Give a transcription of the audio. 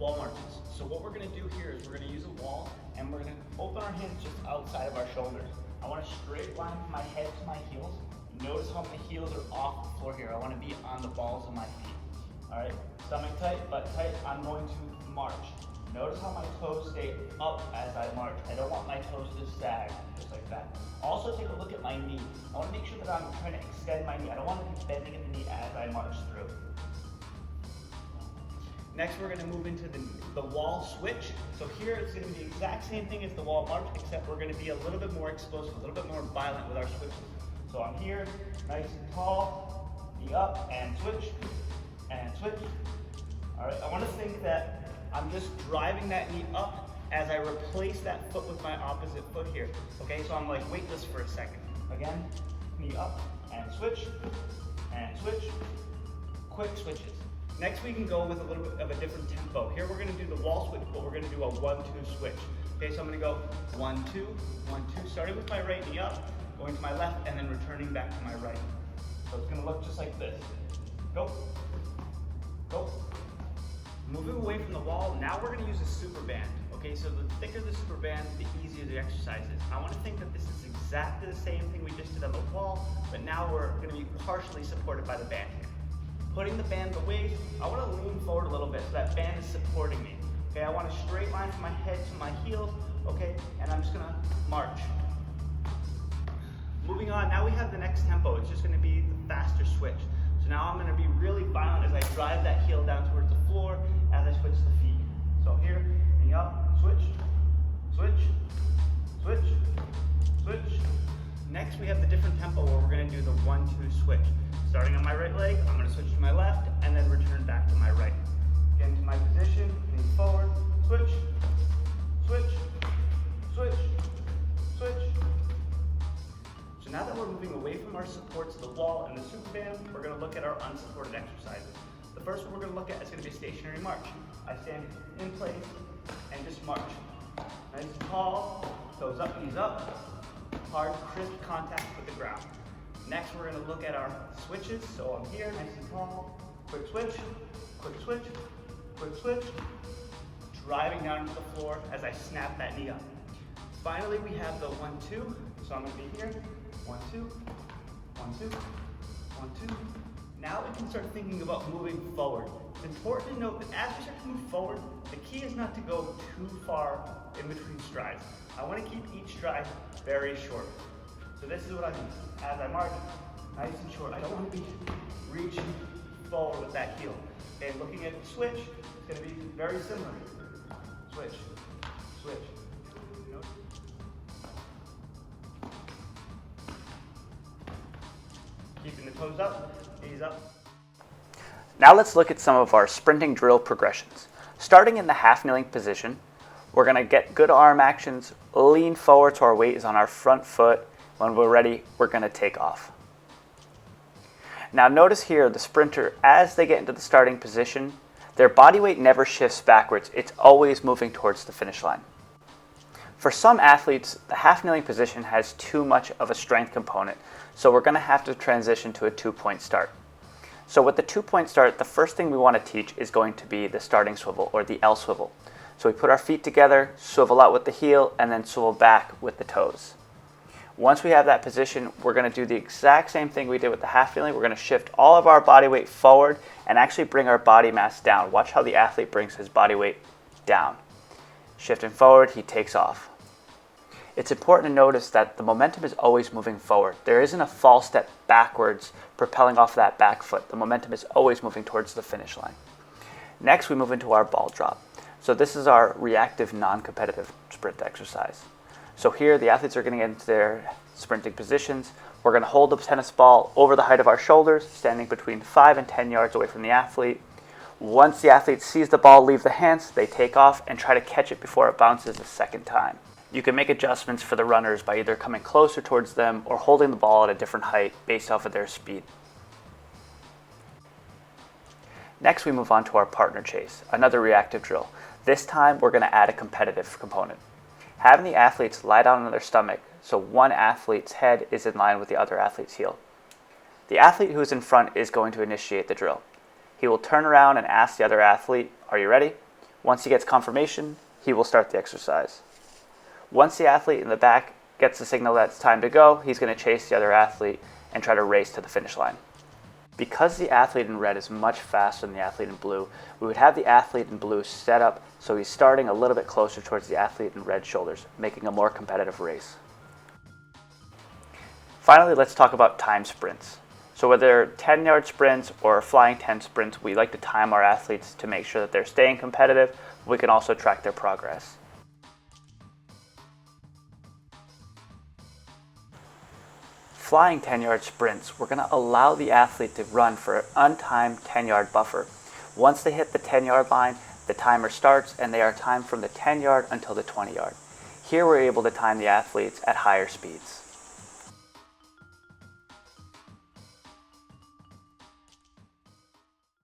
wall marches. So what we're going to do here is we're going to use a wall and we're going to open our hands just outside of our shoulders. I want a straight line from my head to my heels. Notice how my heels are off the floor here. I want to be on the balls of my feet. All right, stomach tight, butt tight. I'm going to march. Notice how my toes stay up as I march. I don't want my toes to sag, just like that. Also take a look at my knee. I want to make sure that I'm trying to extend my knee. I don't want to be bending at the knee as I march through. Next, we're going to move into the wall switch. So here it's going to be the exact same thing as the wall march, except we're going to be a little bit more explosive, a little bit more violent with our switches. So I'm here, nice and tall, knee up, and switch, and switch. All right, I want to think that I'm just driving that knee up as I replace that foot with my opposite foot here. Okay, so I'm like weightless for a second. Again, knee up, and switch, quick switches. Next we can go with a little bit of a different tempo. Here we're gonna do the wall switch, but we're gonna do a 1-2 switch. Okay, so I'm gonna go 1-2, 1-2, starting with my right knee up, going to my left, and then returning back to my right. So it's gonna look just like this. Go, go. Moving away from the wall, now we're going to use a super band. Okay, so the thicker the super band, the easier the exercise is. I want to think that this is exactly the same thing we just did on the wall, but now we're going to be partially supported by the band here. Putting the band away, I want to lean forward a little bit so that band is supporting me. Okay, I want a straight line from my head to my heels, okay, and I'm just going to march. Moving on, now we have the next tempo. It's just going to be the faster switch. So now I'm going to be really violent as I drive that heel down towards the floor as I switch the feet. So here, knee up, switch, switch, switch, switch. Next we have the different tempo where we're going to do the 1-2 switch. Starting on my right leg, I'm going to switch to my left and then return back to my right. Get into my position, lean forward, switch, switch, switch, switch. So now that we're moving away from our supports, the wall and the super band, we're going to look at our unsupported exercises. The first one we're going to look at is going to be a stationary march. I stand in place and just march. Nice and tall, toes up, knees up, hard, crisp contact with the ground. Next, we're going to look at our switches. So I'm here, nice and tall, quick switch, quick switch, quick switch, driving down to the floor as I snap that knee up. Finally, we have the 1-2. So I'm going to be here, 1-2, 1-2, 1-2. Now we can start thinking about moving forward. It's important to note that as we start to move forward, the key is not to go too far in between strides. I want to keep each stride very short. So this is what I mean. As I march, nice and short. I don't want to be reaching forward with that heel. Okay, looking at the switch, it's going to be very similar. Switch, switch. Keeping the toes up, knees up. Now let's look at some of our sprinting drill progressions. Starting in the half kneeling position, we're going to get good arm actions, lean forward so our weight is on our front foot. When we're ready, we're going to take off. Now notice here the sprinter, as they get into the starting position, their body weight never shifts backwards. It's always moving towards the finish line. For some athletes, the half kneeling position has too much of a strength component, so we're going to have to transition to a 2-point start. So with the 2-point start, the first thing we want to teach is going to be the starting swivel, or the L swivel. So we put our feet together, swivel out with the heel, and then swivel back with the toes. Once we have that position, we're going to do the exact same thing we did with the half kneeling. We're going to shift all of our body weight forward and actually bring our body mass down. Watch how the athlete brings his body weight down. Shifting forward, he takes off. It's important to notice that the momentum is always moving forward. There isn't a false step backwards propelling off that back foot. The momentum is always moving towards the finish line. Next, we move into our ball drop. So this is our reactive non-competitive sprint exercise. So here, the athletes are going to get into their sprinting positions. We're going to hold the tennis ball over the height of our shoulders, standing between 5 and 10 yards away from the athlete. Once the athlete sees the ball leave the hands, they take off and try to catch it before it bounces a second time. You can make adjustments for the runners by either coming closer towards them or holding the ball at a different height based off of their speed. Next, we move on to our partner chase, another reactive drill. This time, we're going to add a competitive component. Having the athletes lie down on their stomach so one athlete's head is in line with the other athlete's heel. The athlete who is in front is going to initiate the drill. He will turn around and ask the other athlete, "Are you ready?" Once he gets confirmation, he will start the exercise. Once the athlete in the back gets the signal that it's time to go, he's going to chase the other athlete and try to race to the finish line. Because the athlete in red is much faster than the athlete in blue, we would have the athlete in blue set up so he's starting a little bit closer towards the athlete in red's shoulders, making a more competitive race. Finally, let's talk about time sprints. So whether 10-yard sprints or flying 10 sprints, we like to time our athletes to make sure that they're staying competitive. We can also track their progress. Flying 10-yard sprints, we're going to allow the athlete to run for an untimed 10-yard buffer. Once they hit the 10-yard line, the timer starts and they are timed from the 10-yard until the 20-yard. Here we're able to time the athletes at higher speeds.